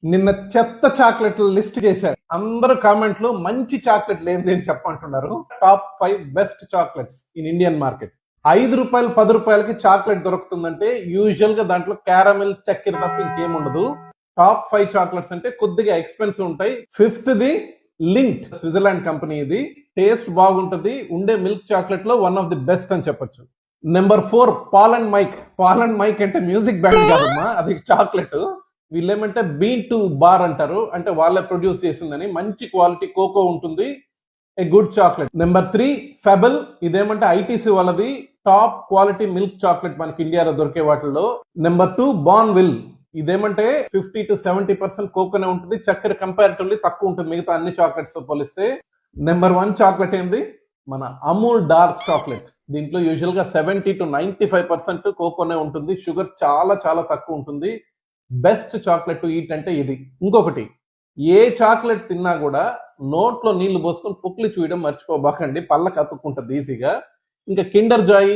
నిన్న చెత్త చాక్లెట్ల లిస్ట్ చేశారు. అందరూ కామెంట్లు మంచి చాక్లెట్లు ఏంటి అని చెప్పంటున్నారు. Top 5 best chocolates in Indian market. ₹5 ₹10కి చాక్లెట్ దొరుకుతుందంటే యూజువల్ గా దాంట్లో క్యారమెల్ చక్కెర తప్ప ఇంకేముండదు. టాప్ 5 చాక్లెట్స్ అంటే కొద్దిగా ఎక్స్పెన్సివ్ ఉంటాయి. Fifth the Lindt, Switzerland company. ఇది టేస్ట్ బాగుంటది. ఉండే మిల్క్ చాక్లెట్ లో వన్ ఆఫ్ ది బెస్ట్ అని చెప్పొచ్చు. Number 4 Paul and Mike. Paul and Mike అంటే మ్యూజిక్ బ్యాండ్ కాదమ్మా, అది చాక్లెట్. వీళ్ళేమంటే బీన్ టు బార్ అంటారు, అంటే వాళ్ళే ప్రొడ్యూస్ చేసిందని. మంచి క్వాలిటీ కోకో ఉంటుంది. A good chocolate. Number 3 Fabelle. ఇదేమంటే ఐటీసీ వాళ్ళది. టాప్ క్వాలిటీ మిల్క్ చాక్లెట్ మనకి ఇండియాలో దొరికే వాటిల్లో. నెంబర్ 2 బార్న్విల్. ఇదేమంటే 50 to 70% కోకోనే ఉంటుంది. చక్కెర కంపారిటివ్లీ తక్కువ ఉంటుంది మిగతా అన్ని చాక్లెట్స్ తో పోలిస్తే. నెంబర్ 1 చాక్లెట్ ఏంది? మన అమూల్ డార్క్ చాక్లెట్. దీంట్లో యూజువల్ గా 70 to 95% కోకోనే ఉంటుంది. షుగర్ చాలా చాలా తక్కువ ఉంటుంది. బెస్ట్ చాక్లెట్ టు ఈట్ అంటే ఇది. ఇంకొకటి, ఏ చాక్లెట్ తిన్నా కూడా నోట్లో నీళ్లు పోసుకొని పుక్లి చూయడం మర్చిపోబాకండి, పళ్ళకి అతుక్కుంటుంది ఈజీగా. ఇంకా కిండర్ జాయ్,